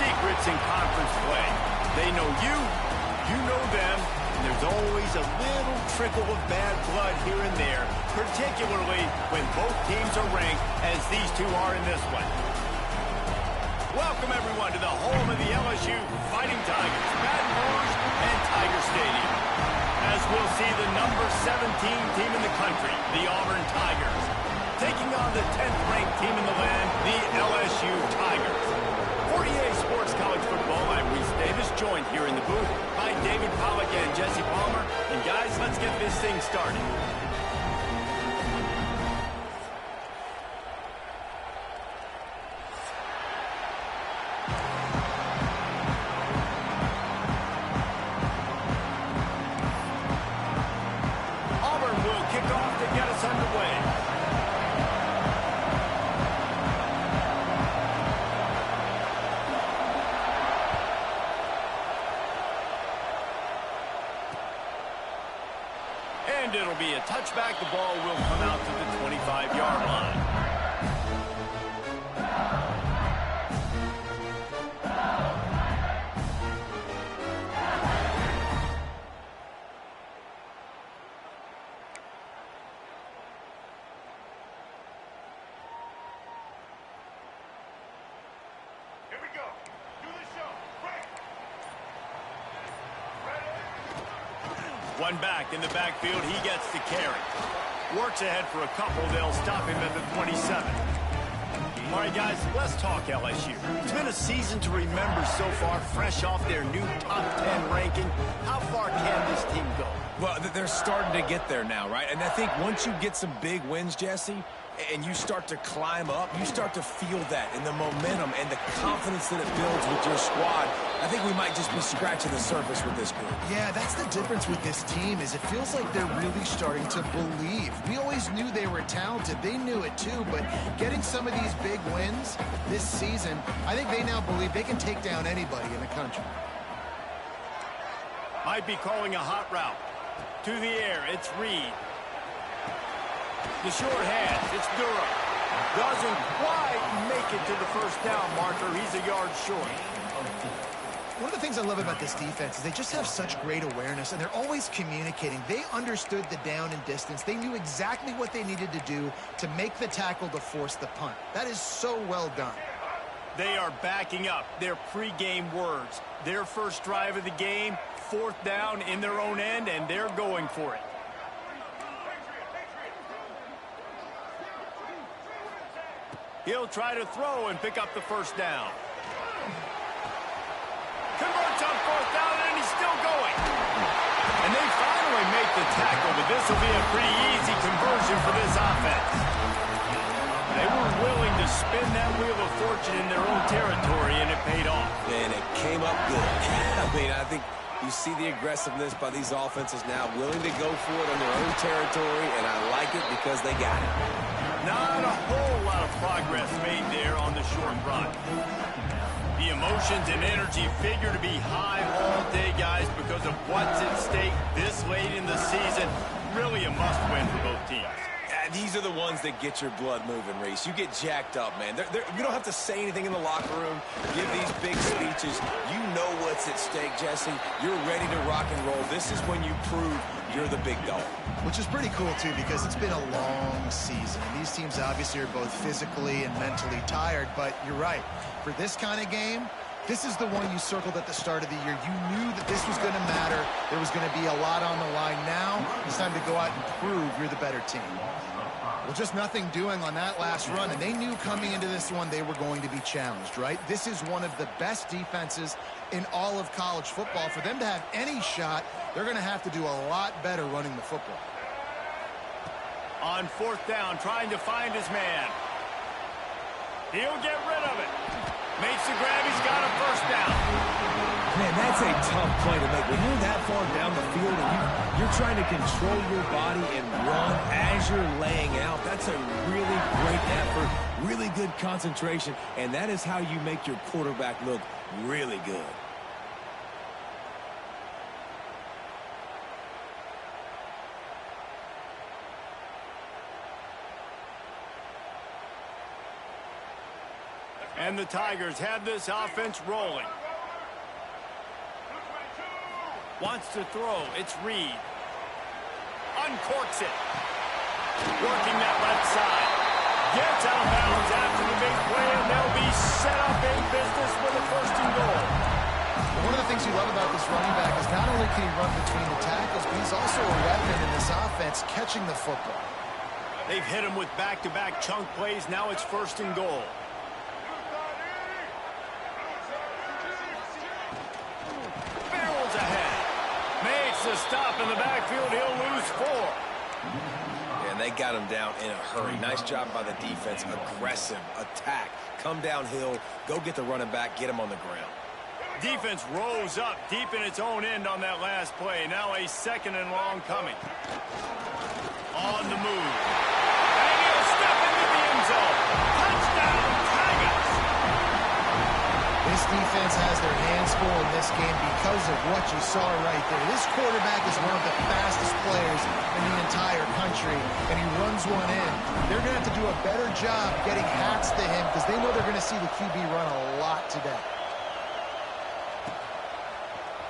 secrets in conference play. They know you, you know them, and there's always a little trickle of bad blood here and there, particularly when both teams are ranked as these two are in this one. Welcome, everyone, to the home of the LSU Fighting Tigers, Baton Rouge and Tiger Stadium. As we'll see the number 17 team in the country, the Auburn Tigers, taking on the 10th-ranked team in the land, the LSU Tigers. For EA Sports College Football, I'm Reese Davis, joined here in the booth by David Pollack and Jesse Palmer. And guys, let's get this thing started. And it'll be a touchback. The ball will come out to the 25-yard line. Here we go. Do the show. Break. One back in the backfield, he gets the carry. Works ahead for a couple, they'll stop him at the 27. All right, guys, let's talk LSU. It's been a season to remember so far, fresh off their new top 10 ranking. How far can this team go? Well, they're starting to get there now, right? And I think once you get some big wins, Jesse, and you start to climb up, you start to feel that and the momentum and the confidence that it builds with your squad. I think we might just be scratching the surface with this group. Yeah, that's the difference with this team is it feels like they're really starting to believe. We always knew they were talented. They knew it too, but getting some of these big wins this season, I think they now believe they can take down anybody in the country. Might be calling a hot route. To the air, it's Reed. The short hands, it's Durham. Doesn't quite make it to the first down marker. He's a yard short. One of the things I love about this defense is they just have such great awareness, and they're always communicating. They understood the down and distance. They knew exactly what they needed to do to make the tackle to force the punt. That is so well done. They are backing up their pregame words. Their first drive of the game, fourth down in their own end, and they're going for it. He'll try to throw and pick up the first down. Converts on fourth down, and he's still going. And they finally make the tackle, but this will be a pretty easy conversion for this offense. They were willing to spin that wheel of fortune in their own territory, and it paid off. And it came up good. I mean, I think you see the aggressiveness by these offenses now, willing to go for it on their own territory, and I like it because they got it. Not a whole lot of progress made there on the short run. The emotions and energy figure to be high all day, guys, because of what's at stake this late in the season. Really a must-win for both teams. These are the ones that get your blood moving, Reese. You get jacked up, man. You don't have to say anything in the locker room, give these big speeches. You know what's at stake, Jesse. You're ready to rock and roll. This is when you prove you're the big dog. Which is pretty cool, too, because it's been a long season. And these teams obviously are both physically and mentally tired, but you're right. For this kind of game, this is the one you circled at the start of the year. You knew that this was going to matter. There was going to be a lot on the line. Now it's time to go out and prove you're the better team. Well, just nothing doing on that last run, and they knew coming into this one they were going to be challenged, right? This is one of the best defenses in all of college football. For them to have any shot, they're going to have to do a lot better running the football. On fourth down, trying to find his man. He'll get rid of it. Makes the grab. He's got a first down. Man, that's a tough play to make. When you're that far down the field and you're trying to control your body and run as you're laying out, that's a really great effort, really good concentration, and that is how you make your quarterback look really good. Let's And the Tigers have this offense rolling. Wants to throw. It's Reed. Uncorks it. Working that left side. Gets out of bounds after the big play, and they'll be set up in business with a 1st and goal. One of the things you love about this running back is not only can he run between the tackles, but he's also a weapon in this offense catching the football. They've hit him with back-to-back chunk plays. Now it's 1st and goal. Barrels ahead. Makes the stop in the backfield. He'll lose 4. And they got him down in a hurry. Nice job by the defense. Aggressive attack. Come downhill. Go get the running back. Get him on the ground. Defense rose up deep in its own end on that last play. Now a 2nd and long coming. On the move. And he'll step into the end zone. Touchdown, Tigers! This defense has their hands full in this game because of what you saw right there. This quarterback is one of the fastest players in the entire country, and he runs one in. They're going to have to do a better job getting hats to him because they know they're going to see the QB run a lot today.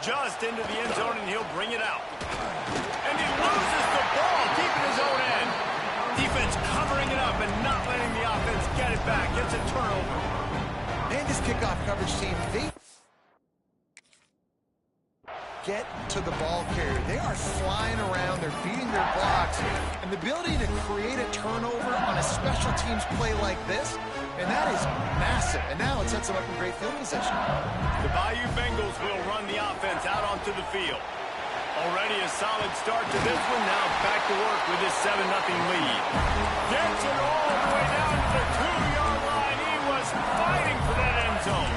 Just into the end zone, and he'll bring it out. And he loses the ball deep in his own end. Defense covering it up and not letting the offense get it back. Gets a turnover. And this kickoff coverage team, they get to the ball carrier. They are flying around. They're beating their blocks. And the ability to create a turnover on a special teams play like this, and that is massive. And now it sets them up in great field position. The Bayou Bengals will run the offense out onto the field. Already a solid start to this one. Now back to work with this 7-0 lead. Gets it all the way down to the 2-yard line. He was fighting for that end zone.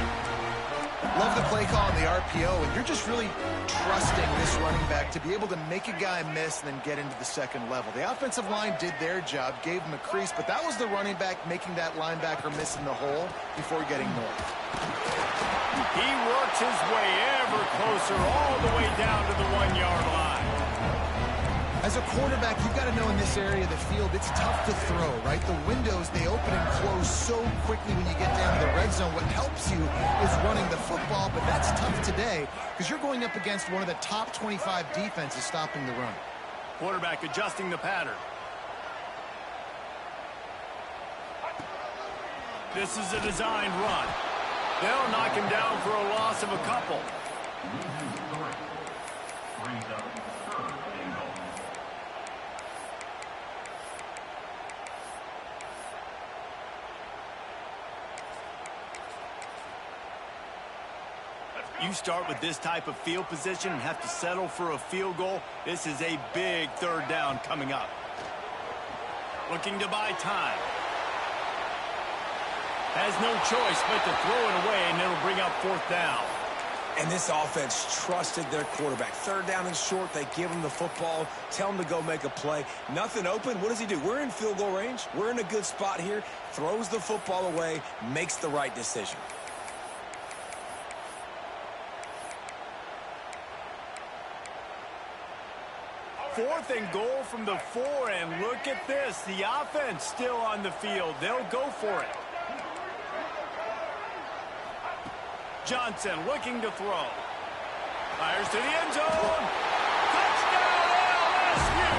Love the play call on the RPO, and you're just really trusting this running back to be able to make a guy miss and then get into the 2nd level. The offensive line did their job, gave him a crease, but that was the running back making that linebacker miss in the hole before getting north. He works his way ever closer all the way down to the 1-yard line. As a quarterback, you've got to know in this area of the field, it's tough to throw, right? The windows, they open and close so quickly when you get down to the red zone. What helps you is running the football, but that's tough today because you're going up against one of the top 25 defenses stopping the run. Quarterback adjusting the pattern. This is a designed run. They'll knock him down for a loss of a couple. You start with this type of field position and have to settle for a field goal. This is a big 3rd down coming up. Looking to buy time. Has no choice but to throw it away, and it'll bring up 4th down. And this offense trusted their quarterback. 3rd down and short, they give him the football, tell him to go make a play. Nothing open, what does he do? We're in field goal range. We're in a good spot here. Throws the football away, makes the right decision. Fourth and goal from the 4, and look at this. The offense still on the field. They'll go for it. Johnson looking to throw. Fires to the end zone. Touchdown, LSU!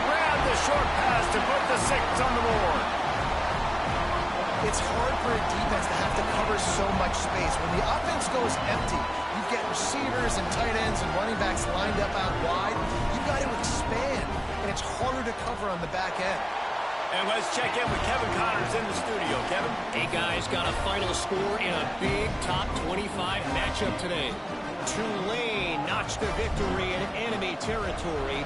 Grabbed the short pass to put the 6 on the board. It's hard for a defense to have to cover so much space. When the offense goes empty, you get receivers and tight ends and running backs lined up out wide. You've got to expand, and it's harder to cover on the back end. And let's check in with Kevin Connors in the studio. Kevin? Hey, guys, got a final score in a big top 25 matchup today. Tulane notched a victory in enemy territory.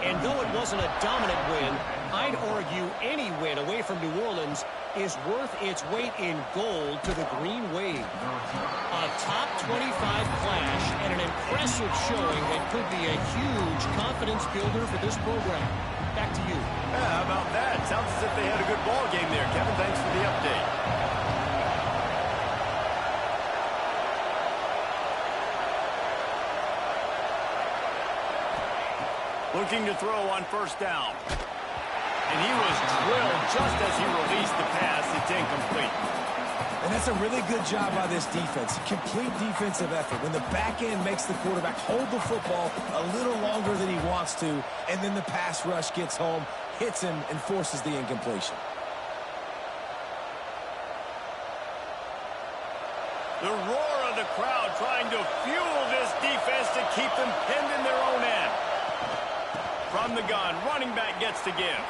And though it wasn't a dominant win, I'd argue any win away from New Orleans is worth its weight in gold to the Green Wave. A top 25 clash and an impressive showing that could be a huge confidence builder for this program. Back to you. Yeah, how about that? Sounds as if they had a good ball game there. Kevin, thanks for the update. Looking to throw on 1st down. And he was drilled just as he released the pass. It's incomplete. And that's a really good job by this defense. Complete defensive effort. When the back end makes the quarterback hold the football a little longer than he wants to, and then the pass rush gets home, hits him, and forces the incompletion. The roar of the crowd trying to fuel this defense to keep them pinned in their own end. From the gun, running back gets to give.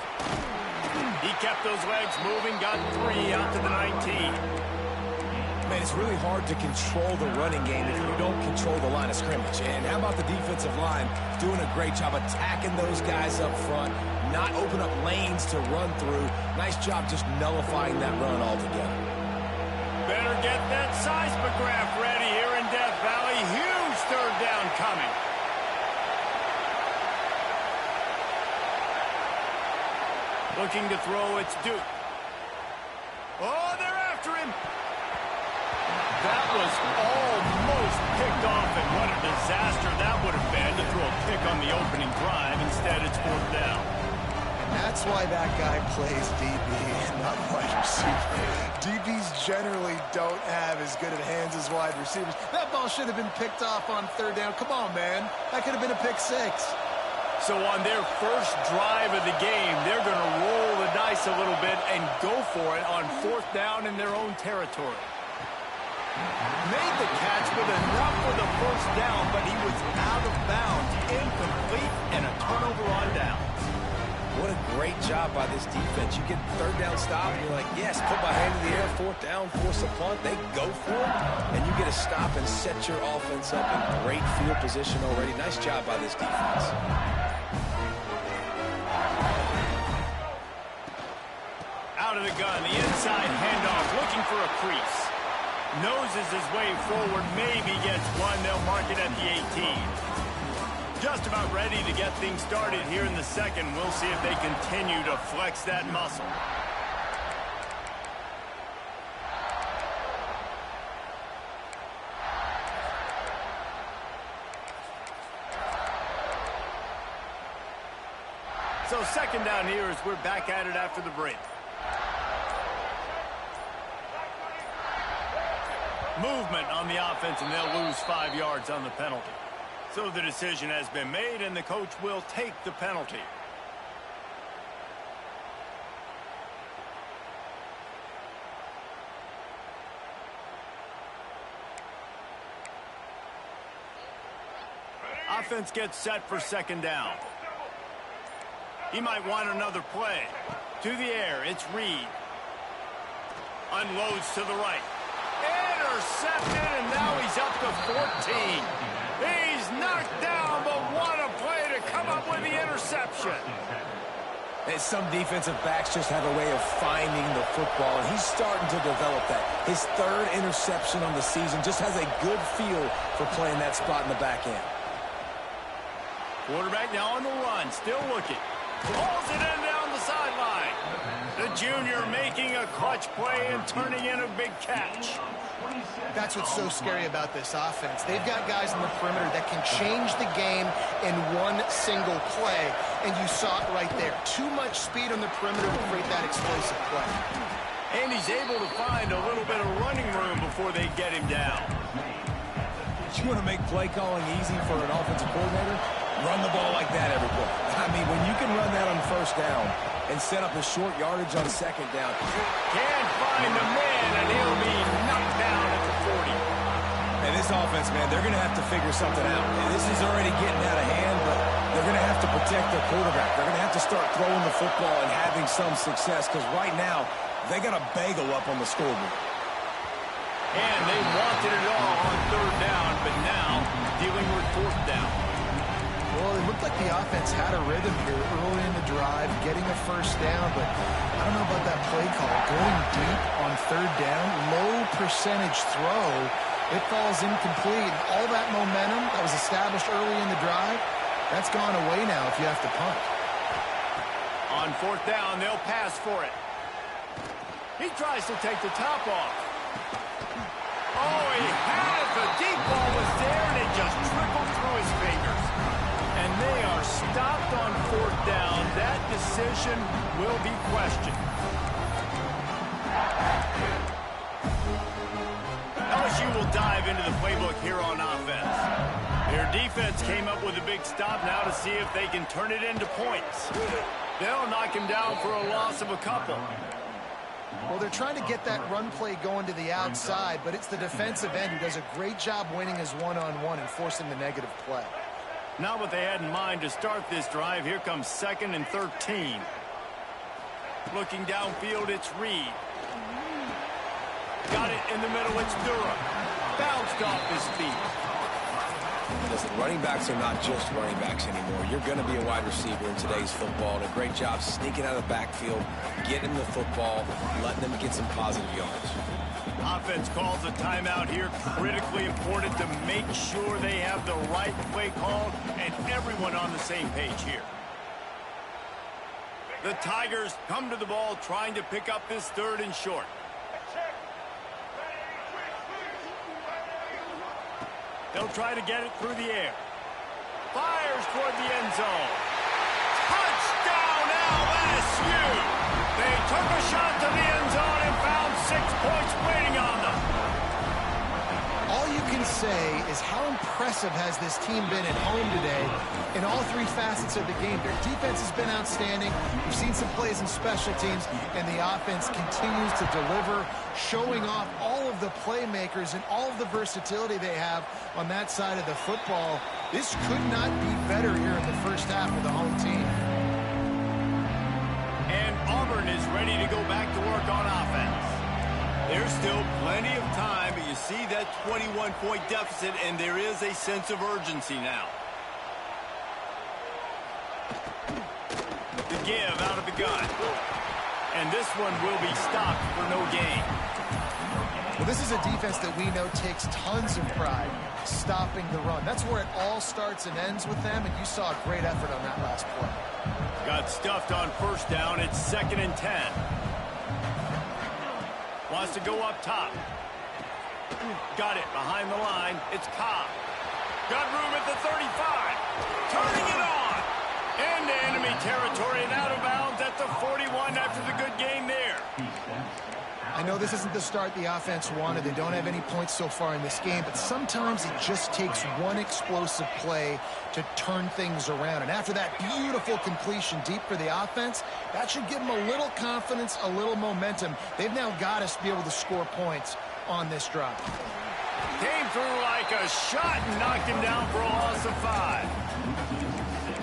He kept those legs moving, got 3 out to the 19. Man, it's really hard to control the running game if you don't control the line of scrimmage. And how about the defensive line doing a great job attacking those guys up front, not open up lanes to run through. Nice job just nullifying that run altogether. Better get that seismograph ready here in Death Valley. Huge third down coming. Looking to throw, it's Duke. Oh, they're after him. That was almost picked off, and what a disaster that would have been to throw a pick on the opening drive. Instead, it's 4th down. And that's why that guy plays DB and not wide receiver. DBs generally don't have as good of hands as wide receivers. That ball should have been picked off on 3rd down. Come on, man. That could have been a pick 6. So on their first drive of the game, they're going to roll the dice a little bit and go for it on 4th down in their own territory. Made the catch with enough for the 1st down, but he was out of bounds, incomplete, and a turnover on downs. What a great job by this defense. You get 3rd down stop, and you're like, yes, put my hand in the air, 4th down, force a punt. They go for it, and you get a stop and set your offense up in great field position already. Nice job by this defense. Out of the gun, the inside handoff, looking for a crease. Noses his way forward, maybe gets one. They'll mark it at the 18. Just about ready to get things started here in the second. We'll see if they continue to flex that muscle. So 2nd down here as we're back at it after the break. Movement on the offense, and they'll lose 5 yards on the penalty. So the decision has been made, and the coach will take the penalty. Offense gets set for 2nd down. He might want another play. To the air, it's Reed. Unloads to the right. Intercepted, and now he's up to 14. He's knocked down, but what a play to come up with the interception. And some defensive backs just have a way of finding the football, and he's starting to develop that. His 3rd interception on the season, just has a good feel for playing that spot in the back end. Quarterback now on the run, still looking. Pulls it in down the sideline. The junior making a clutch play and turning in a big catch. That's what's so scary about this offense. They've got guys in the perimeter that can change the game in one single play, and you saw it right there. Too much speed on the perimeter to create that explosive play. And he's able to find a little bit of running room before they get him down. You want to make play calling easy for an offensive coordinator? Run the ball like that every play. I mean, when you can run that on 1st down and set up a short yardage on 2nd down. Can't find the man, and he'll be knocked down at the 40. And this offense, man, they're going to have to figure something out. And this is already getting out of hand, but they're going to have to protect their quarterback. They're going to have to start throwing the football and having some success, because right now they got a bagel up on the scoreboard. And they wanted it all on 3rd down, but now dealing with 4th down. Well, it looked like the offense had a rhythm here early in the drive, getting a 1st down, but I don't know about that play call. Going deep on 3rd down, low percentage throw, it falls incomplete. All that momentum that was established early in the drive, that's gone away now if you have to punt. On 4th down, they'll pass for it. He tries to take the top off. Oh, he had it. The deep ball was there, and it just trickled through his fingers. And they are stopped on 4th down. That decision will be questioned. will dive into the playbook here on offense. Their defense came up with a big stop now to see if they can turn it into points. They'll knock him down for a loss of a couple. Well, they're trying to get that run play going to the outside, but it's the defensive end who does a great job winning his one-on-one and forcing the negative play. Not what they had in mind to start this drive. Here comes 2nd and 13. Looking downfield, it's Reed. Got it in the middle, it's Durham. Bounced off his feet. Listen, running backs are not just running backs anymore. You're going to be a wide receiver in today's football. And a great job sneaking out of the backfield, getting the football, letting them get some positive yards. Offense calls a timeout here. Critically important to make sure they have the right play called and everyone on the same page here. The Tigers come to the ball trying to pick up this 3rd and short. They'll try to get it through the air. Fires toward the end zone. Touchdown LSU! They took a shot to the end zone and found 6 points waiting on them. All you can say is how impressive has this team been at home today in all 3 facets of the game. Their defense has been outstanding. We've seen some plays in special teams, and the offense continues to deliver, showing off all of the playmakers and all of the versatility they have on that side of the football. This could not be better here in the first half with the home team. And Auburn is ready to go back to work on offense. There's still plenty of time, but you see that 21-point deficit, and there is a sense of urgency now. The give out of the gun. And this one will be stopped for no gain. Well, this is a defense that we know takes tons of pride stopping the run. That's where it all starts and ends with them, and you saw a great effort on that last play. Got stuffed on 1st down. It's 2nd and 10. Wants to go up top. Got it behind the line. It's Cobb. Got room at the 35. Turning it on. Into enemy territory and out of bounds at the 41 after the good game there. I know this isn't the start the offense wanted. They don't have any points so far in this game, but sometimes it just takes one explosive play to turn things around. And after that beautiful completion deep for the offense, that should give them a little confidence, a little momentum. They've now got us to be able to score points on this drive. Came through like a shot and knocked him down for a loss of 5.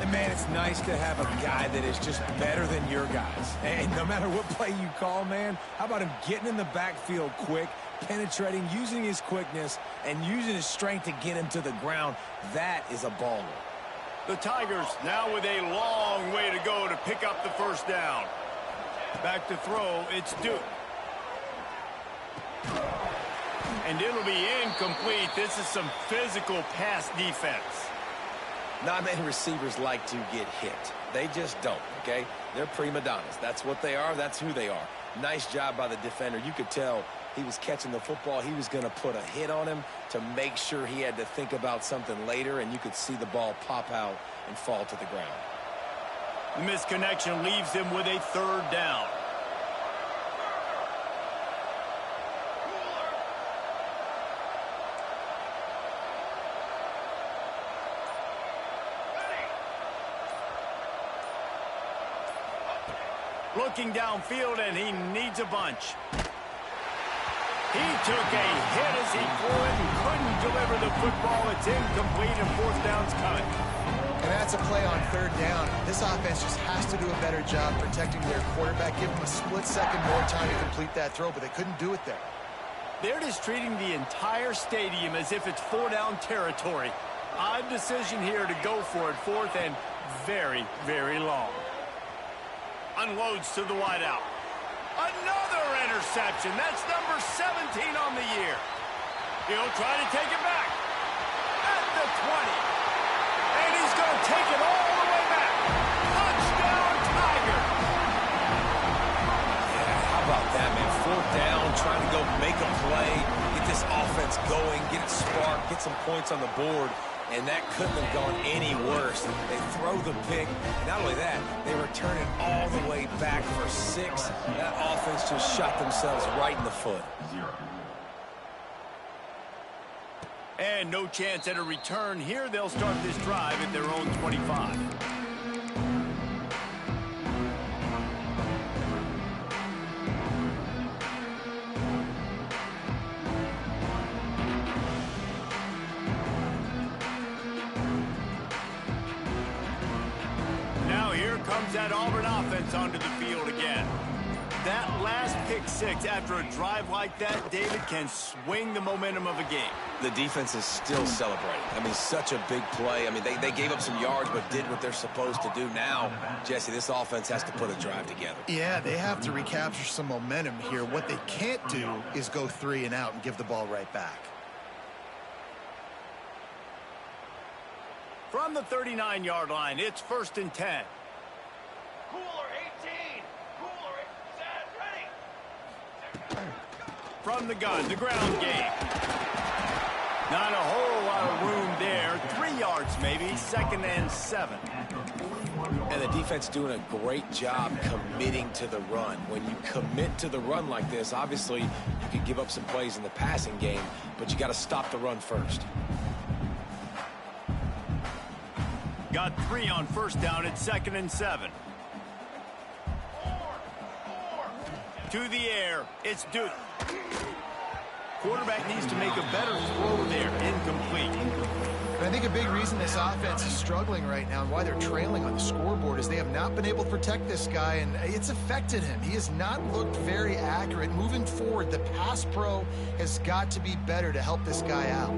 And, man, it's nice to have a guy that is just better than your guys. And no matter what play you call, man, how about him getting in the backfield quick, penetrating, using his quickness, and using his strength to get him to the ground? That is a baller. The Tigers now with a long way to go to pick up the 1st down. Back to throw, it's Duke. And it'll be incomplete. This is some physical pass defense. Not many receivers like to get hit. They just don't, okay? They're prima donnas. That's what they are. That's who they are. Nice job by the defender. You could tell he was catching the football. He was going to put a hit on him to make sure he had to think about something later, and you could see the ball pop out and fall to the ground. The misconnection leaves him with a 3rd down. Looking downfield, and he needs a bunch. He took a hit as he threw it and couldn't deliver the football. It's incomplete, and 4th down's coming. And that's a play on 3rd down. This offense just has to do a better job protecting their quarterback. Give them a split second more time to complete that throw, but they couldn't do it there. They're just treating the entire stadium as if it's 4-down territory. Odd decision here to go for it. 4th and very, very long. Unloads to the wideout. Another interception. That's number 17 on the year. He'll try to take it back. At the 20. And he's going to take it all the way back. Touchdown, Tiger. Yeah, how about that, man? 4th down, trying to go make a play, get this offense going, get it sparked, get some points on the board. And that couldn't have gone any worse. They throw the pick. Not only that, they return it all the way back for 6. That offense just shot themselves right in the foot. And no chance at a return here. They'll start this drive at their own 25. Now here comes that Auburn offense onto the field again. That last pick six after a drive like that, David, can swing the momentum of a game. The defense is still celebrating. I mean, such a big play. I mean, they gave up some yards but did what they're supposed to do. Now, Jesse, this offense has to put a drive together. Yeah, they have to recapture some momentum here. What they can't do is go 3 and out and give the ball right back. From the 39-yard line, it's 1st and 10. Cooler 18. Cooler set. Ready. From the gun, the ground game. Not a whole lot of room there. 3 yards maybe, 2nd and 7. And the defense doing a great job committing to the run. When you commit to the run like this, obviously you can give up some plays in the passing game, but you got to stop the run first. Got 3 on 1st down at 2nd and 7. To the air, it's Duke. Quarterback needs to make a better throw there, incomplete. And I think a big reason this offense is struggling right now and why they're trailing on the scoreboard is they have not been able to protect this guy, and it's affected him. He has not looked very accurate. Moving forward, the pass pro has got to be better to help this guy out.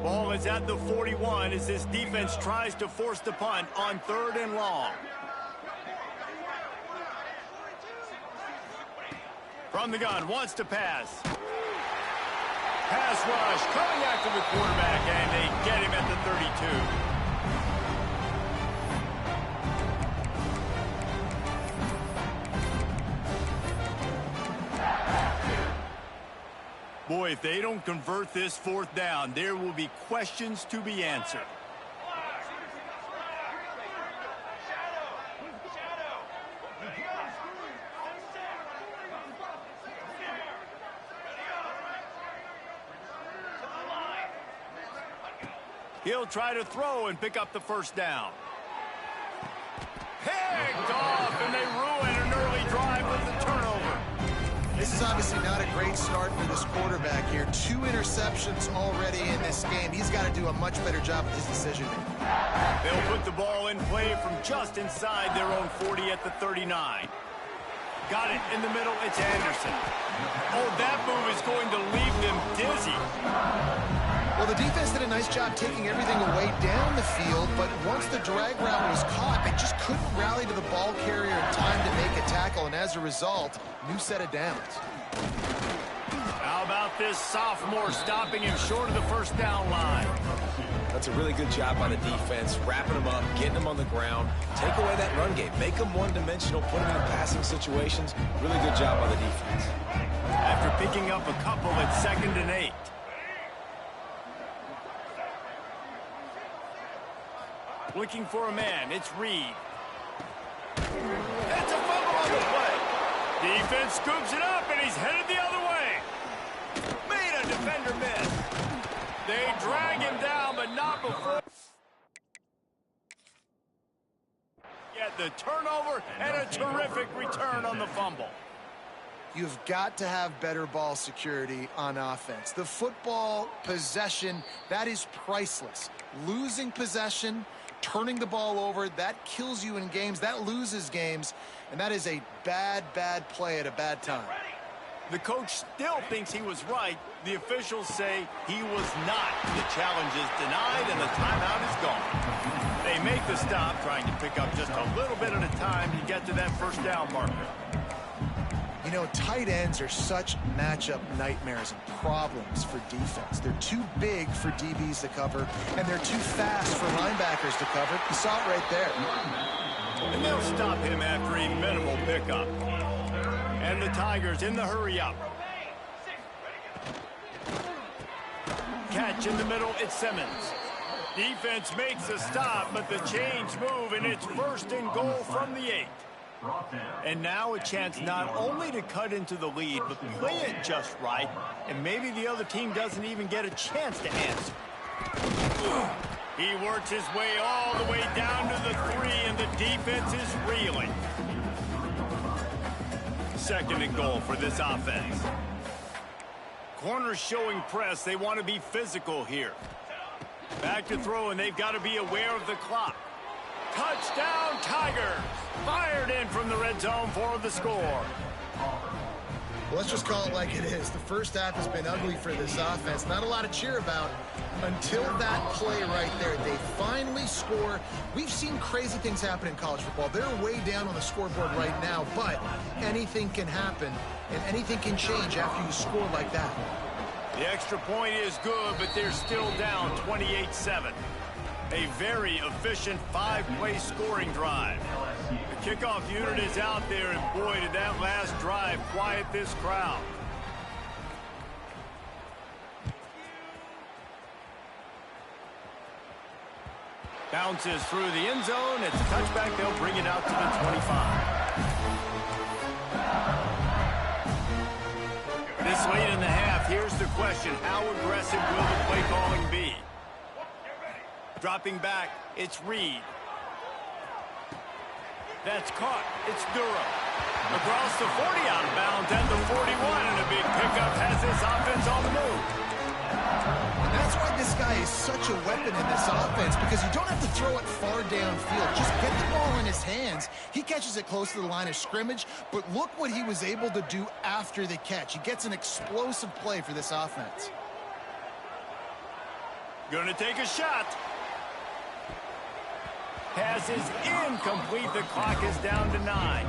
Ball is at the 41 as this defense tries to force the punt on 3rd and long. From the gun, wants to pass. Pass rush, coming after the quarterback, and they get him at the 32. Boy, if they don't convert this 4th down, there will be questions to be answered. He'll try to throw and pick up the 1st down. Picked off, and they ruin an early drive with the turnover. This is obviously not a great start for this quarterback here. 2 interceptions already in this game. He's got to do a much better job with his decision-making. They'll put the ball in play from just inside their own 40 at the 39. Got it in the middle. It's Anderson. Oh, that move is going to leave them dizzy. Well, the defense did a nice job taking everything away down the field, but once the drag route was caught, they just couldn't rally to the ball carrier in time to make a tackle, and as a result, new set of downs. How about this sophomore stopping him short of the 1st down line? That's a really good job by the defense, wrapping them up, getting them on the ground, take away that run game, make them one-dimensional, put them in passing situations. Really good job by the defense. After picking up a couple at 2nd and 8. Looking for a man, it's Reed. That's a fumble on the play. Defense scoops it up, and he's headed the other way. Made a defender miss. They drag him down, but not before. Get the turnover and a terrific return on the fumble. You've got to have better ball security on offense. The football possession, that is priceless. Losing possession, turning the ball over, that kills you in games, that loses games, and that is a bad, bad play at a bad time. The coach still thinks he was right. The officials say he was not. The challenge is denied, and the timeout is gone. They make the stop, trying to pick up just a little bit at a time to get to that 1st down marker. You know, tight ends are such matchup nightmares and problems for defense. They're too big for DBs to cover, and they're too fast for linebackers to cover. You saw it right there. And they'll stop him after a minimal pickup. And the Tigers in the hurry-up. Catch in the middle, it's Simmons. Defense makes a stop, but the chains move, and it's 1st and goal from the 8. And now a chance not only to cut into the lead, but play it just right, and maybe the other team doesn't even get a chance to answer. He works his way all the way down to the 3, and the defense is reeling. Second and goal for this offense. Corners showing press. They want to be physical here. Back to throw, and they've got to be aware of the clock. Touchdown, Tigers! Fired in from the red zone for the score. Well, let's just call it like it is. The first half has been ugly for this offense. Not a lot to cheer about until that play right there. They finally score. We've seen crazy things happen in college football. They're way down on the scoreboard right now, but anything can happen, and anything can change after you score like that. The extra point is good, but they're still down 28-7. A very efficient 5-play scoring drive. The kickoff unit is out there, and boy, did that last drive quiet this crowd. Bounces through the end zone. It's a touchback. They'll bring it out to the 25. This late in the half, here's the question. How aggressive will the play calling be? Dropping back, it's Reed. That's caught. It's Durham. Across the 40 out of bounds and the 41, and a big pickup has this offense on the move. And that's why this guy is such a weapon in this offense, because you don't have to throw it far downfield. Just get the ball in his hands. He catches it close to the line of scrimmage, but look what he was able to do after the catch. He gets an explosive play for this offense. Going to take a shot. Pass is incomplete. The clock is down to 9.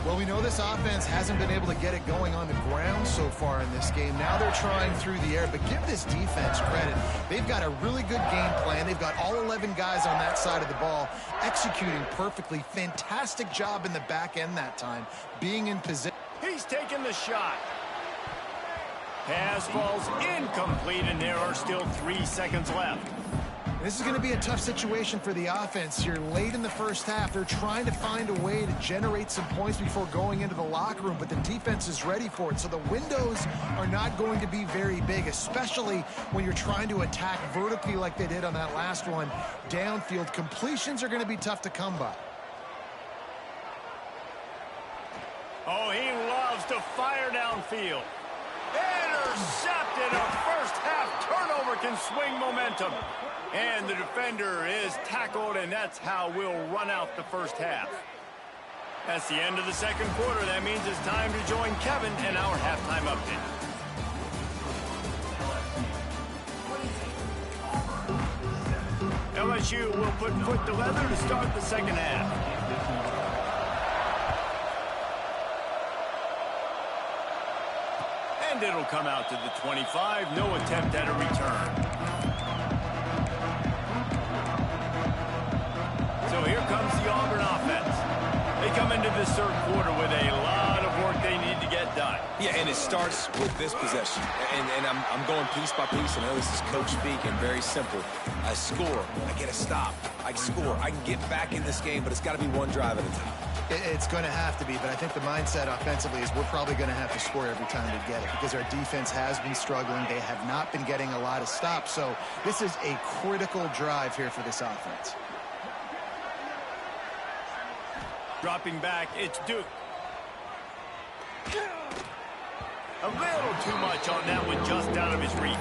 Well, we know this offense hasn't been able to get it going on the ground so far in this game. Now they're trying through the air, but give this defense credit. They've got a really good game plan. They've got all 11 guys on that side of the ball executing perfectly. Fantastic job in the back end that time, being in position. He's taking the shot. Pass falls incomplete, and there are still 3 seconds left. This is going to be a tough situation for the offense here late in the first half. They're trying to find a way to generate some points before going into the locker room, but the defense is ready for it. So the windows are not going to be very big, especially when you're trying to attack vertically like they did on that last one. Downfield completions are going to be tough to come by. Oh, he loves to fire downfield. Intercepted. A first half turnover can swing momentum. And the defender is tackled, and that's how we'll run out the first half. That's the end of the second quarter. That means it's time to join Kevin and our halftime update. LSU will put foot to leather to start the second half. And it'll come out to the 25. No attempt at a return. So here comes the Auburn offense. They come into this third quarter with a lot of work they need to get done. Yeah, and it starts with this possession. And I'm going piece by piece. I know this is coach speak and very simple. I score. I get a stop. I score. I can get back in this game, but it's got to be one drive at a time. It's going to have to be, but I think the mindset offensively is we're probably going to have to score every time we get it because our defense has been struggling. They have not been getting a lot of stops. So this is a critical drive here for this offense. Dropping back, it's Duke. A little too much on that one, just out of his reach.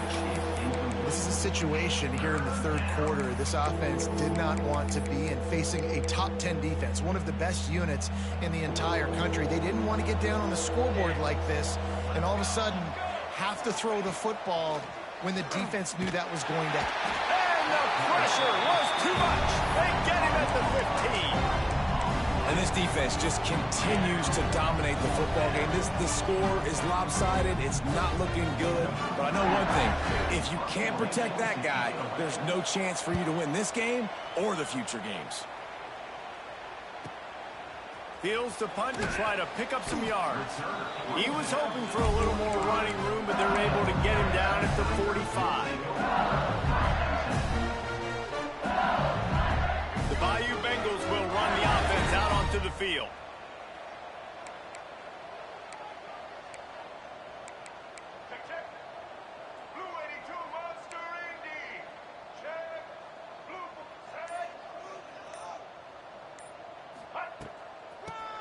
This is a situation here in the third quarter this offense did not want to be in, facing a top 10 defense, one of the best units in the entire country. They didn't want to get down on the scoreboard like this and all of a sudden have to throw the football when the defense knew that was going to happen. And the pressure was too much. They get him at the 15. And this defense just continues to dominate the football game. The score is lopsided. It's not looking good. But I know one thing. If you can't protect that guy, there's no chance for you to win this game or the future games. Fields to punt to try to pick up some yards. He was hoping for a little more running room, but they're able to get him down at the 45. The Bayou Bengals will run the offense out onto the field.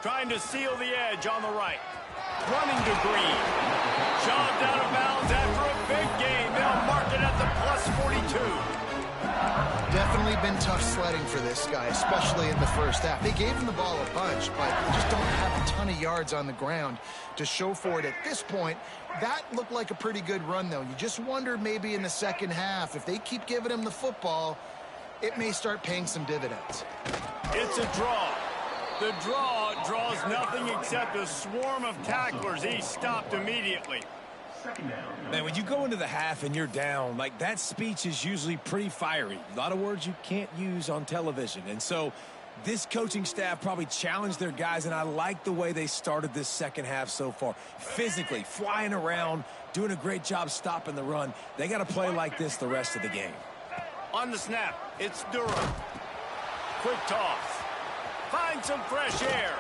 Trying to seal the edge on the right. Running to Green. Shoved out of bounds after a big gain. They'll mark it at the +42. Definitely been tough sledding for this guy, especially in the first half. They gave him the ball a bunch, but they just don't have a ton of yards on the ground to show for it at this point. That looked like a pretty good run, though. You just wonder maybe in the second half, if they keep giving him the football, it may start paying some dividends. It's a draw. The draw draws nothing except a swarm of tacklers. He's stopped immediately. Man, when you go into the half and you're down, like, that speech is usually pretty fiery. A lot of words you can't use on television. And so this coaching staff probably challenged their guys, and I like the way they started this second half so far. Physically, flying around, doing a great job stopping the run. They got to play like this the rest of the game. On the snap, it's Durham. Quick toss. Find some fresh air.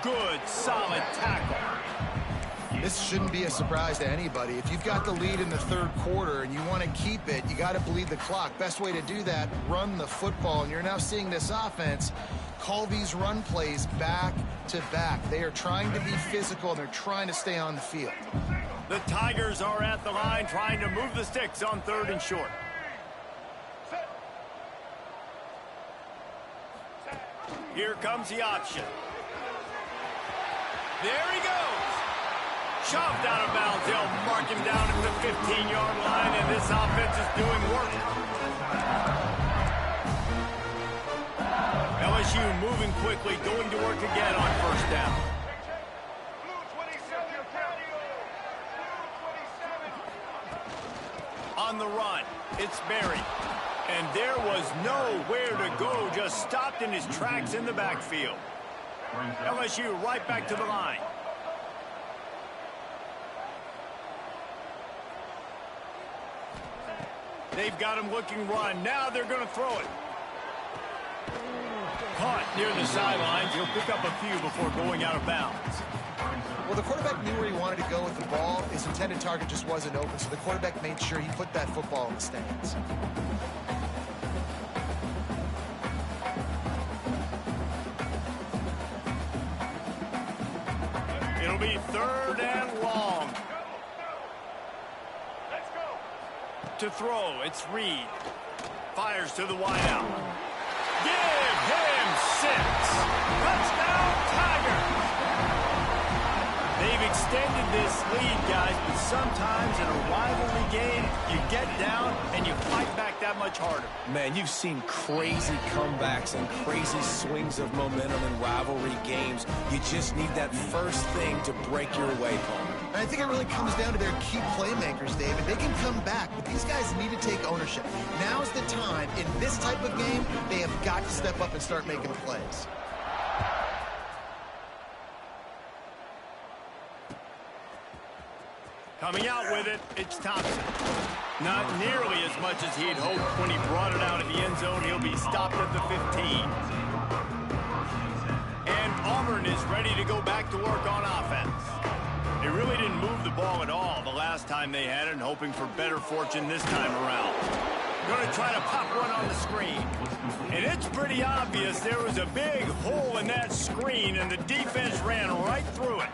Good, solid tackle. This shouldn't be a surprise to anybody. If you've got the lead in the third quarter and you want to keep it, you got to bleed the clock. Best way to do that, run the football. And you're now seeing this offense call these run plays back to back. They are trying to be physical, and they're trying to stay on the field. The Tigers are at the line trying to move the sticks on 3rd and short. Here comes the option. There he goes. Shoved out of bounds. They'll mark him down at the 15-yard line, and this offense is doing work. LSU moving quickly, going to work again on 1st down. On the run, it's Berry. And there was nowhere to go, just stopped in his tracks in the backfield. LSU right back to the line. They've got him looking run. Now they're going to throw it. Caught near the sidelines. He'll pick up a few before going out of bounds. Well, the quarterback knew where he wanted to go with the ball. His intended target just wasn't open, so the quarterback made sure he put that football in the stands. It'll be 3rd and long. Let's go. To throw, it's Reed. Fires to the wideout. Give him 6. Touchdown, Tigers. They've extended this lead, guys, but sometimes in a rivalry game, you get down and you fight back that much harder. Man, you've seen crazy comebacks and crazy swings of momentum in rivalry games. You just need that first thing to break your way home. And I think it really comes down to their key playmakers, David. They can come back, but these guys need to take ownership. Now's the time. In this type of game, they have got to step up and start making plays. Coming out with it, it's Thompson. Not nearly as much as he'd hoped when he brought it out of the end zone. He'll be stopped at the 15. And Auburn is ready to go back to work on offense. They really didn't move the ball at all the last time they had it, hoping for better fortune this time around. Going to try to pop one on the screen. And it's pretty obvious there was a big hole in that screen, and the defense ran right through it.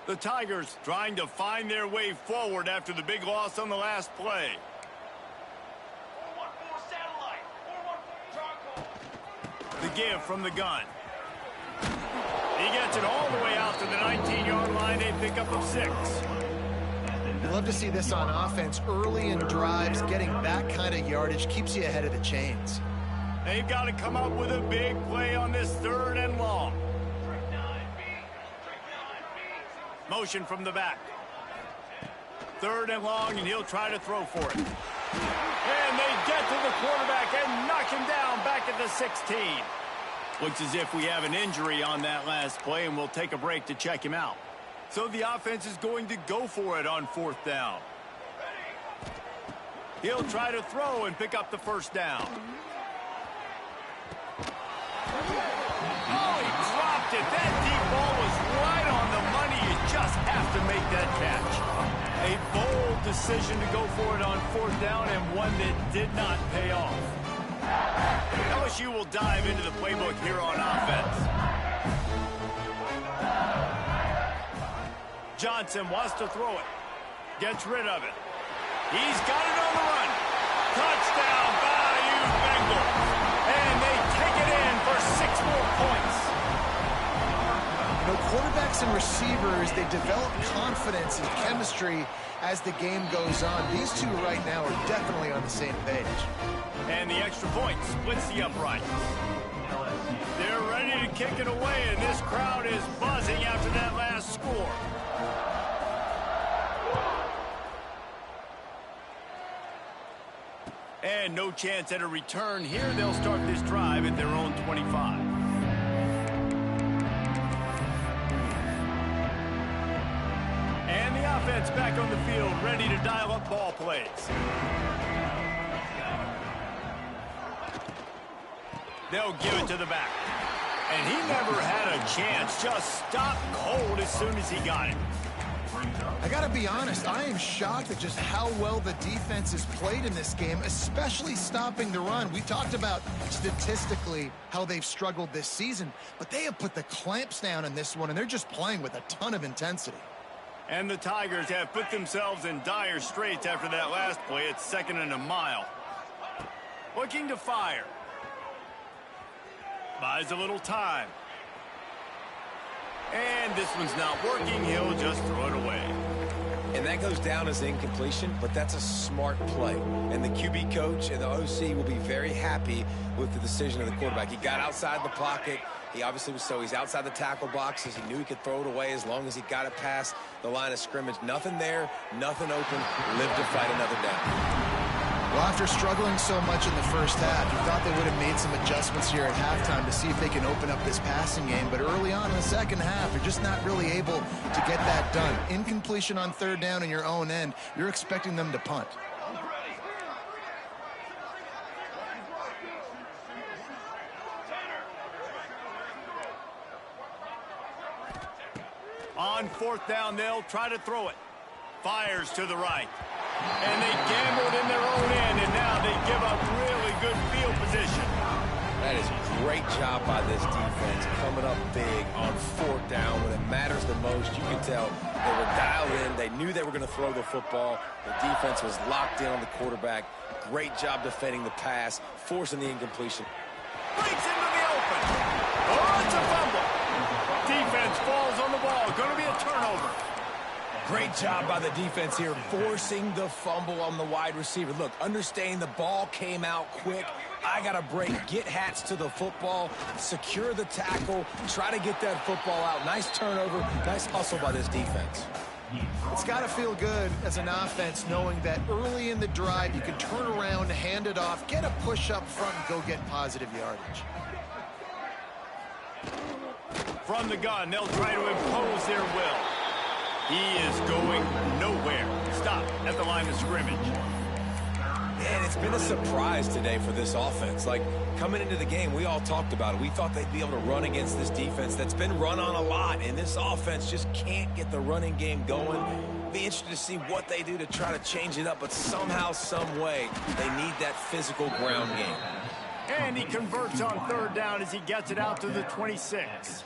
The Tigers trying to find their way forward after the big loss on the last play. 414 satellite. 414 charcoal. The give from the gun. He gets it all the way out to the 19-yard line. A pickup of 6. You love to see this on offense. Early in drives, getting that kind of yardage keeps you ahead of the chains. They've got to come up with a big play on this 3rd and long. Motion from the back. 3rd and long, and he'll try to throw for it. And they get to the quarterback and knock him down back at the 16. Looks as if we have an injury on that last play, and we'll take a break to check him out. So the offense is going to go for it on 4th down. He'll try to throw and pick up the 1st down. Oh, he dropped it. That deep ball was right on the money. You just have to make that catch. A bold decision to go for it on 4th down and one that did not pay off. LSU will dive into the playbook here on offense. Johnson wants to throw it. Gets rid of it. He's got it on the run. Touchdown, Bayou Bengals. And they take it in for 6 more points. You know, quarterbacks and receivers, they develop confidence and chemistry as the game goes on. These two right now are definitely on the same page. And the extra point splits the uprights. They're ready to kick it away, and this crowd is buzzing after that last score. And no chance at a return here. They'll start this drive at their own 25. And the offense back on the field, ready to dial up ball plays. They'll give it to the back. And he never had a chance. Just stopped cold as soon as he got it. I got to be honest, I am shocked at just how well the defense has played in this game, especially stopping the run. We talked about statistically how they've struggled this season, but they have put the clamps down in this one, and they're just playing with a ton of intensity. And the Tigers have put themselves in dire straits after that last play. It's 2nd and a mile. Looking to fire. Buys a little time. And this one's not working. He'll just throw it away. And that goes down as incompletion, but that's a smart play. And the QB coach and the OC will be very happy with the decision of the quarterback. He got outside the pocket. He obviously was he's outside the tackle boxes. He knew he could throw it away as long as he got it past the line of scrimmage. Nothing there, nothing open. Live to fight another down. Well, after struggling so much in the first half, you thought they would have made some adjustments here at halftime to see if they can open up this passing game. But early on in the second half, they're just not really able to get that done. Incompletion on 3rd down in your own end, you're expecting them to punt. On 4th down, they'll try to throw it. Fires to the right. And they gambled in their own end, and now they give up really good field position. That is a great job by this defense, coming up big on 4th down when it matters the most. You can tell they were dialed in. They knew they were going to throw the football. The defense was locked in on the quarterback. Great job defending the pass, forcing the incompletion. Breaks into the open. Oh, it's a fumble. Defense falls on the ball. Going to be a turnover. Great job by the defense here, forcing the fumble on the wide receiver. Look, understanding the ball came out quick. I got to break, get hats to the football, secure the tackle, try to get that football out. Nice turnover, nice hustle by this defense. It's got to feel good as an offense knowing that early in the drive you can turn around, hand it off, get a push up front, and go get positive yardage. From the gun, they'll try to impose their will. He is going nowhere. Stop at the line of scrimmage. And it's been a surprise today for this offense. Like, coming into the game, we all talked about it. We thought they'd be able to run against this defense that's been run on a lot, and this offense just can't get the running game going. Be interested to see what they do to try to change it up, but somehow, some way, they need that physical ground game. And he converts on 3rd down as he gets it out to the 26.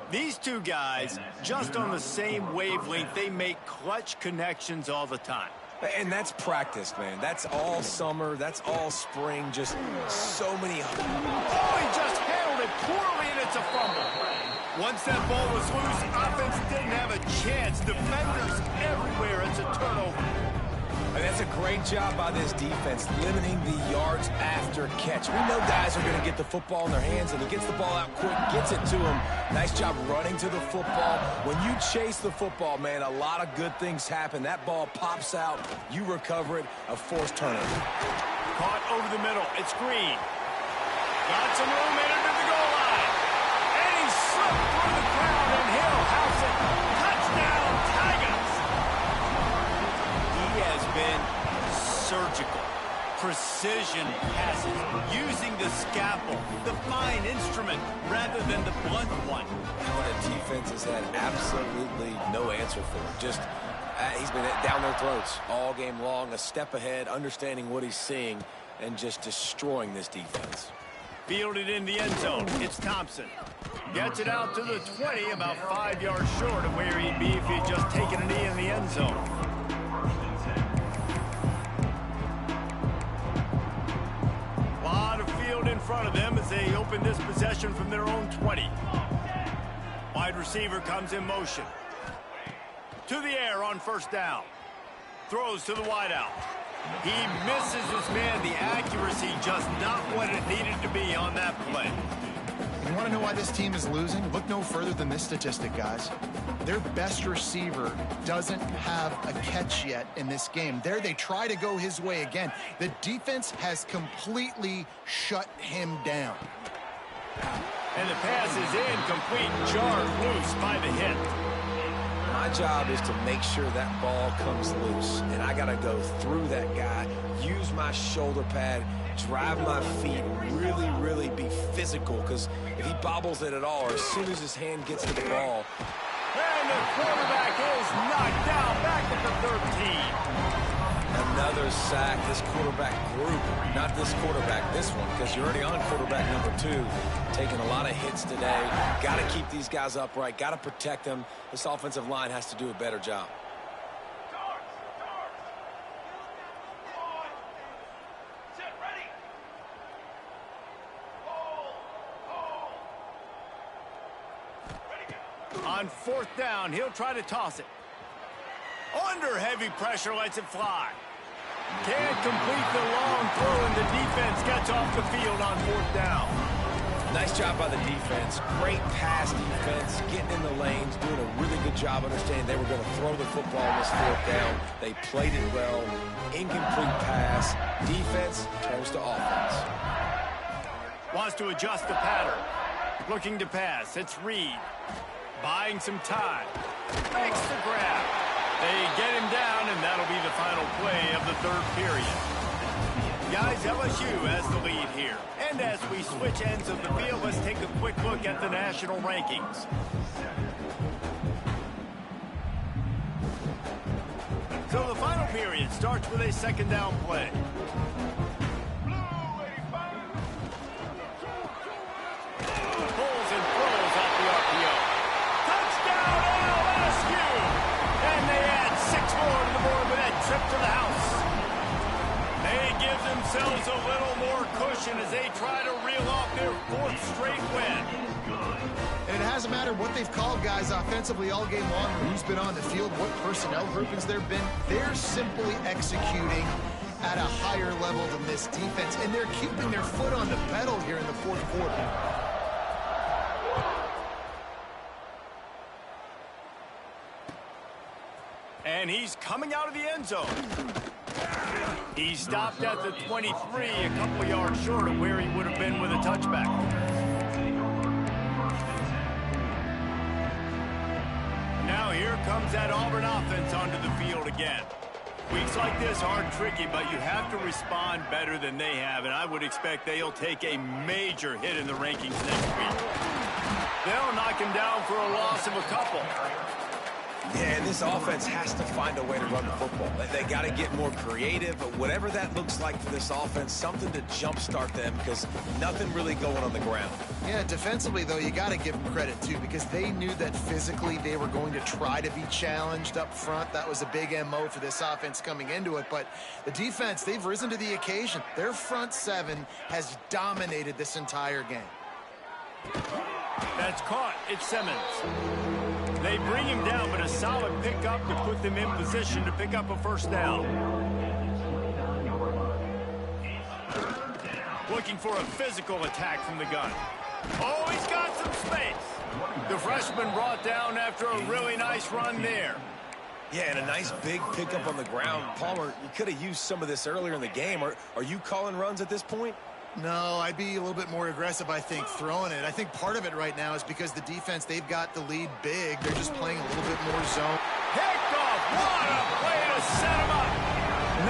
These two guys, just on the same wavelength, they make clutch connections all the time. And that's practice, man. That's all summer. That's all spring. Just so many. Oh, he just handled it poorly, and it's a fumble. Once that ball was loose, offense didn't have a chance. Defenders everywhere. It's a turnover. And that's a great job by this defense, limiting the yards after catch. We know guys are going to get the football in their hands, and he gets the ball out quick, gets it to him. Nice job running to the football. When you chase the football, man, a lot of good things happen. That ball pops out, you recover it, a forced turnover. Caught over the middle. It's Green. Got some room in under the goal line. And he slipped through the crowd, and he'll house it. Touchdown, Tigers. He has been surgical. Precision passes, using the scalpel, the fine instrument, rather than the blunt one. The defense has had absolutely no answer for it. Just He's been down their throats all game long, a step ahead, understanding what he's seeing, and just destroying this defense. Fielded in the end zone. It's Thompson. Gets it out to the 20, about 5 yards short of where he'd be if he'd just taken a knee in the end zone. A lot of field in front of them as they open this possession from their own 20. Wide receiver comes in motion. To the air on first down. Throws to the wideout. He misses his man. The accuracy just not what it needed to be on that play. You want to know why this team is losing? Look no further than this statistic, guys. Their best receiver doesn't have a catch yet in this game. There they try to go his way again. The defense has completely shut him down. And the pass is incomplete, jarred loose by the hit. My job is to make sure that ball comes loose, and I got to go through that guy, use my shoulder pad, drive my feet, really, really be physical, because if he bobbles it at all, or as soon as his hand gets to the ball. And the quarterback is knocked down back at the 13. Another sack. This quarterback group, not this quarterback, this one, because you're already on quarterback number 2, taking a lot of hits today. Got to keep these guys upright, got to protect them. This offensive line has to do a better job. On fourth down, he'll try to toss it. Under heavy pressure, lets it fly. Can't complete the long throw, and the defense gets off the field on fourth down. Nice job by the defense. Great pass defense, getting in the lanes, doing a really good job understanding they were going to throw the football on this fourth down. They played it well. Incomplete pass. Defense turns to offense. Wants to adjust the pattern. Looking to pass. It's Reed. Buying some time. Makes the grab. They get him down, and that'll be the final play of the third period. Guys, LSU has the lead here. And as we switch ends of the field, let's take a quick look at the national rankings. So the final period starts with a second down play. Pulls and throws off the RPO. Touchdown LSU! And they add 6 more to the board with that trip to the house. They give themselves a little more cushion as they try to reel off their 4th straight win. And it hasn't mattered what they've called, guys, offensively all game long, who's been on the field, what personnel groupings there have been. They're simply executing at a higher level than this defense, and they're keeping their foot on the pedal here in the fourth quarter. And he's coming out of the end zone. He stopped at the 23, a couple of yards short of where he would have been with a touchback. Now here comes that Auburn offense onto the field again. Weeks like this are tricky, but you have to respond better than they have, and I would expect they'll take a major hit in the rankings next week. They'll knock him down for a loss of a couple. Yeah, and this offense has to find a way to run the football. They got to get more creative, but whatever that looks like for this offense, something to jumpstart them, because nothing really going on the ground. Yeah, defensively, though, you got to give them credit, too, because they knew that physically they were going to try to be challenged up front. That was a big MO for this offense coming into it, but the defense, they've risen to the occasion. Their front 7 has dominated this entire game. That's caught. It's Simmons. They bring him down, but a solid pickup to put them in position to pick up a first down. Looking for a physical attack from the gun. Oh, he's got some space. The freshman brought down after a really nice run there. Yeah, and a nice big pickup on the ground. Palmer, you could have used some of this earlier in the game. Are you calling runs at this point? No, I'd be a little bit more aggressive, I think, throwing it. I think part of it right now is because the defense, they've got the lead big. They're just playing a little bit more zone. Picked off. What a play to set him up.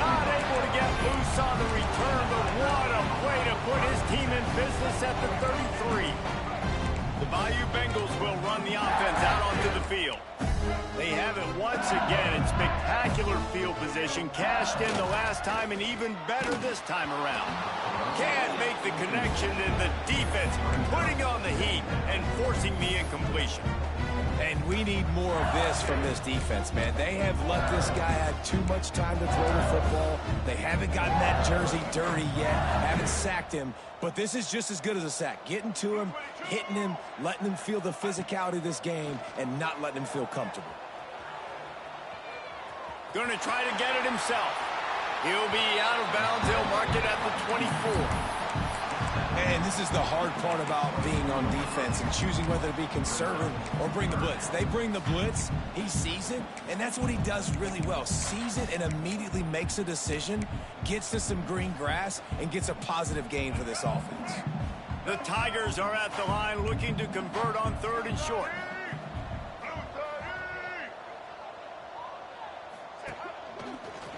Not able to get loose on the return, but what a play to put his team in business at the 33. The Bayou Bengals will run the offense out onto the field. They have it once again in spectacular field position, cashed in the last time and even better this time around. Can't make the connection, and the defense putting on the heat and forcing the incompletion. And we need more of this from this defense, man. They have let this guy have too much time to throw the football. They haven't gotten that jersey dirty yet, haven't sacked him. But this is just as good as a sack. Getting to him, hitting him, letting him feel the physicality of this game, and not letting him feel comfortable. Going to try to get it himself. He'll be out of bounds. He'll mark it at the 24. And this is the hard part about being on defense and choosing whether to be conservative or bring the blitz. They bring the blitz, he sees it, and that's what he does really well. Sees it and immediately makes a decision, gets to some green grass, and gets a positive gain for this offense. The Tigers are at the line looking to convert on 3rd and short.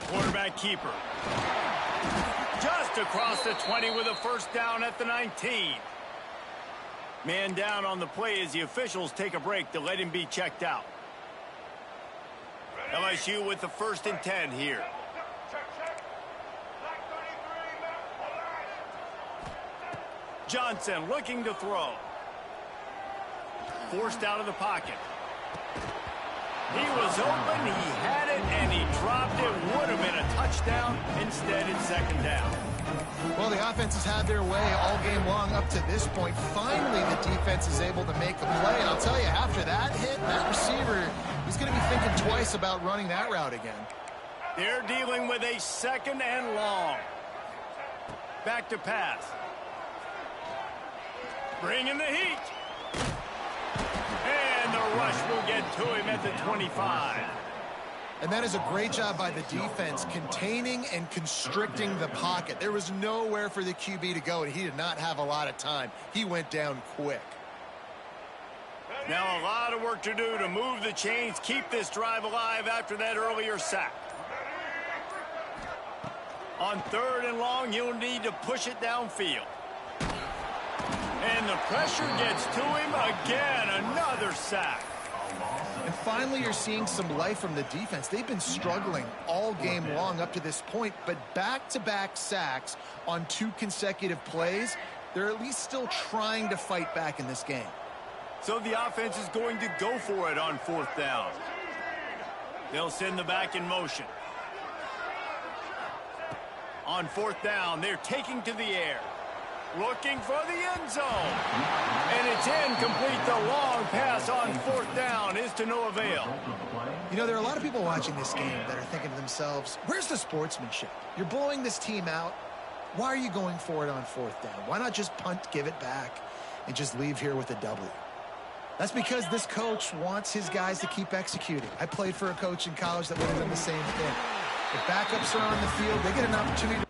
Quarterback keeper. Just across the 20 with a first down at the 19. Man down on the play as the officials take a break to let him be checked out. LSU with the 1st and 10 here. Johnson looking to throw. Forced out of the pocket. He was open, he had it, and he dropped it. Would have been a touchdown. Instead, it's 2nd down. Well, the offense has had their way all game long up to this point. Finally, the defense is able to make a play. And I'll tell you, after that hit, that receiver, he's going to be thinking twice about running that route again. They're dealing with a 2nd and long. Back to pass. Bringing the heat. And the rush will get to him at the 25. And that is a great job by the defense, containing and constricting the pocket. There was nowhere for the QB to go, and he did not have a lot of time. He went down quick. Now a lot of work to do to move the chains, keep this drive alive after that earlier sack. On 3rd and long, you'll need to push it downfield. And the pressure gets to him again. Another sack. And finally, you're seeing some life from the defense. They've been struggling all game long up to this point, but back-to-back sacks on 2 consecutive plays, they're at least still trying to fight back in this game. So the offense is going to go for it on 4th down. They'll send the back in motion. On 4th down, they're taking to the air. Looking for the end zone. And it's incomplete. The long pass on 4th down is to no avail. You know, there are a lot of people watching this game that are thinking to themselves, where's the sportsmanship? You're blowing this team out. Why are you going for it on 4th down? Why not just punt, give it back, and just leave here with a W? That's because this coach wants his guys to keep executing. I played for a coach in college that would have done the same thing. If backups are on the field, they get an opportunity to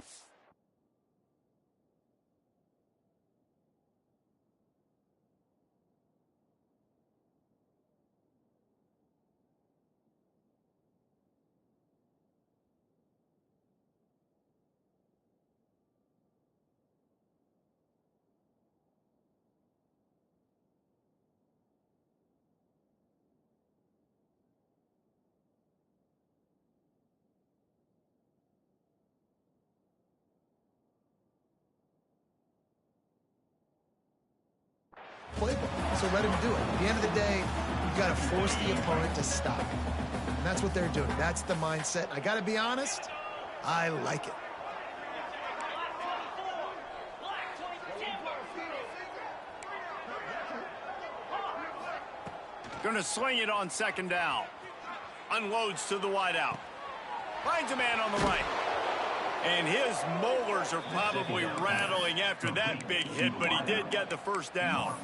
playbook, so let him do it. At the end of the day, you've got to force the opponent to stop. And that's what they're doing. That's the mindset. I got to be honest, I like it. Going to swing it on 2nd down. Unloads to the wideout. Finds a man on the right. And his molars are probably rattling after that big hit, but he did get the 1st down.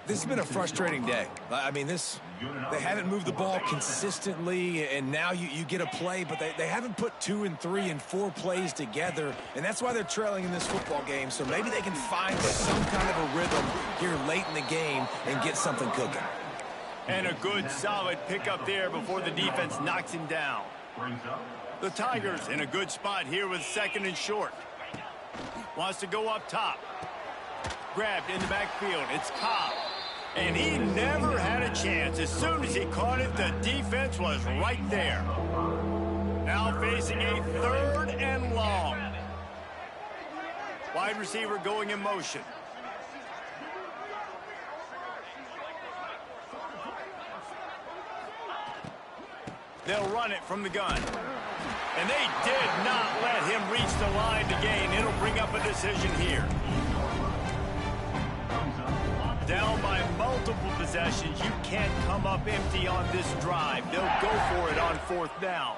This has been a frustrating day. I mean, they haven't moved the ball consistently, and now you get a play, but they haven't put 2 and 3 and 4 plays together, and that's why they're trailing in this football game. So maybe they can find some kind of a rhythm here late in the game and get something cooking. And a good, solid pickup there before the defense knocks him down. The Tigers in a good spot here with 2nd and short. Wants to go up top. Grabbed in the backfield. It's Cobb. And he never had a chance. As soon as he caught it, the defense was right there. Now facing a 3rd and long. Wide receiver going in motion. They'll run it from the gun. And they did not let him reach the line to gain. It'll bring up a decision here. Down by multiple possessions, you can't come up empty on this drive. They'll go for it on 4th down.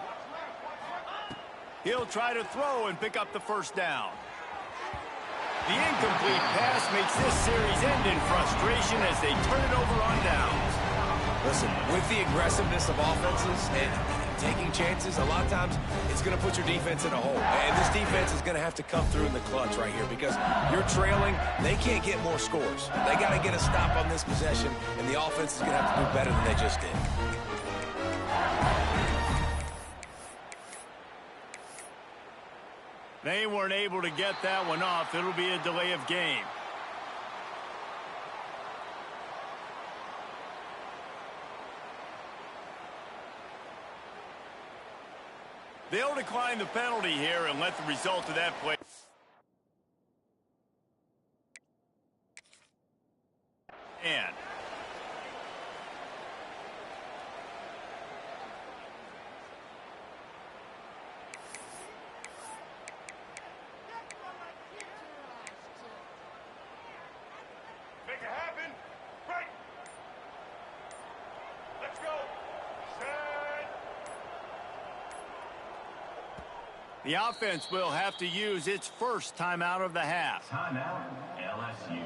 He'll try to throw and pick up the 1st down. The incomplete pass makes this series end in frustration as they turn it over on downs. Listen, with the aggressiveness of offenses and taking chances, a lot of times it's going to put your defense in a hole. And this defense is going to have to come through in the clutch right here because you're trailing. They can't get more scores. They got to get a stop on this possession, and the offense is going to have to do better than they just did. They weren't able to get that one off. It'll be a delay of game. They'll decline the penalty here and let the result of that play. And Make it happen. Right. Let's go. Set. the offense will have to use its first timeout of the half. Timeout, LSU.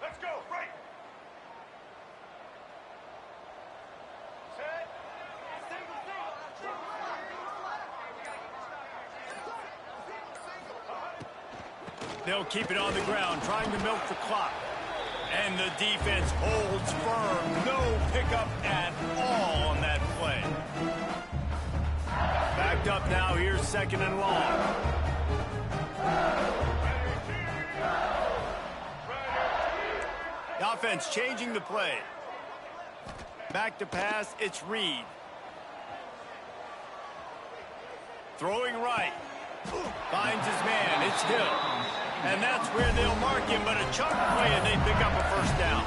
Let's go. Right. Set. They'll keep it on the ground, trying to milk the clock. And the defense holds firm. No pickup at all on that play. Backed up now. Here's 2nd and long. The offense changing the play. Back to pass. It's Reed. Throwing right. Finds his man. It's Hill. And that's where they'll mark him, but a chunk play and they pick up a 1st down.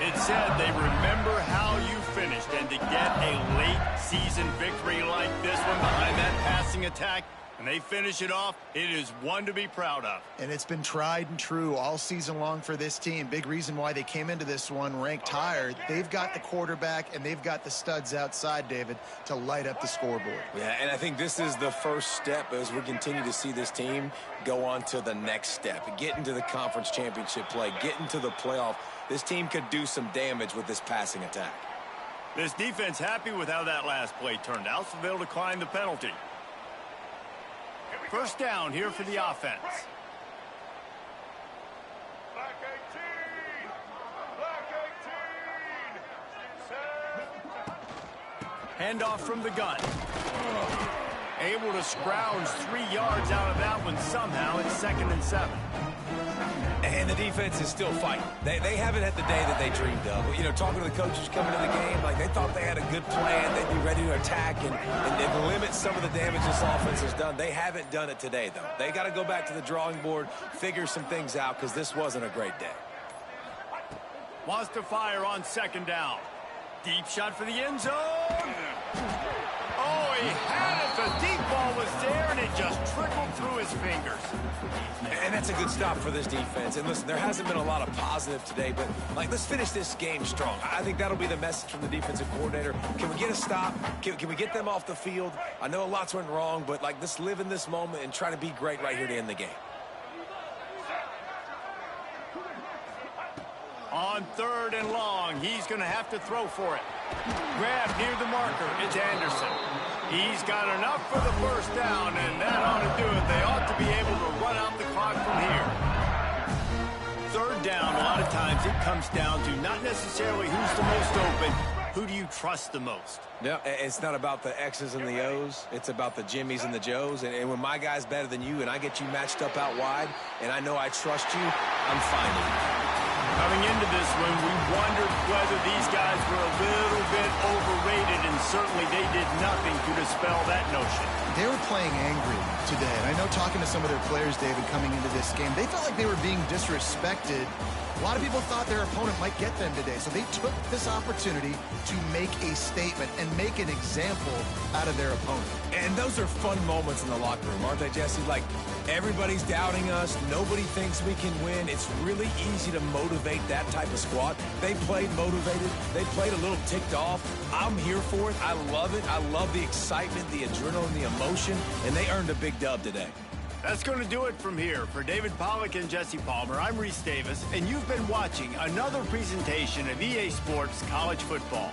It said they remember how you finished, and to get a late season victory like this one behind that passing attack, and they finish it off, it is one to be proud of. And it's been tried and true all season long for this team. Big reason why they came into this one ranked higher. They've got the quarterback and they've got the studs outside, David, to light up the scoreboard. Yeah, and I think this is the first step as we continue to see this team go on to the next step. Get into the conference championship play, get into the playoff. This team could do some damage with this passing attack. This defense happy with how that last play turned out, so they'll decline the penalty. 1st down here for the offense. Black 18. Black 18. Set. Handoff from the gun. Able to scrounge 3 yards out of that one somehow. It's 2nd and 7. And the defense is still fighting. They haven't had the day that they dreamed of. You know, talking to the coaches coming to the game, like they thought they had a good plan. They'd be ready to attack and limit some of the damage this offense has done. They haven't done it today, though. They got to go back to the drawing board, figure some things out, because this wasn't a great day. Wants to fire on 2nd down. Deep shot for the end zone. Oh, he had it. The deep ball was there, and it just trickled through his fingers. And that's a good stop for this defense. And listen, there hasn't been a lot of positive today, but, like, let's finish this game strong. I think that'll be the message from the defensive coordinator. Can we get a stop? Can we get them off the field? I know lots went wrong, but, like, let's live in this moment and try to be great right here to end the game. On 3rd and long, he's going to have to throw for it. Grab near the marker. It's Anderson. He's got enough for the 1st down, and that ought to do it. They ought to be able to run out the clock from here. 3rd down, a lot of times it comes down to not necessarily who's the most open, Who do you trust the most? No, it's not about the X's and the O's. It's about the Jimmies and the Joes. And when my guy's better than you and I get you matched up out wide and I know I trust you, I'm fine with it. Coming into this one, we wondered whether these guys were a little bit overrated, and certainly they did nothing to dispel that notion. They were playing angry today. And I know talking to some of their players, David, coming into this game, they felt like they were being disrespected. A lot of people thought their opponent might get them today, so they took this opportunity to make a statement and make an example out of their opponent. And those are fun moments in the locker room, aren't they, Jesse? Like, everybody's doubting us. Nobody thinks we can win. It's really easy to motivate that type of squad. They played motivated. They played a little ticked off. I'm here for it. I love it. I love the excitement, the adrenaline, the emotion, and they earned a big dub today. That's going to do it from here. For David Pollack and Jesse Palmer, I'm Reese Davis, and you've been watching another presentation of EA Sports College Football.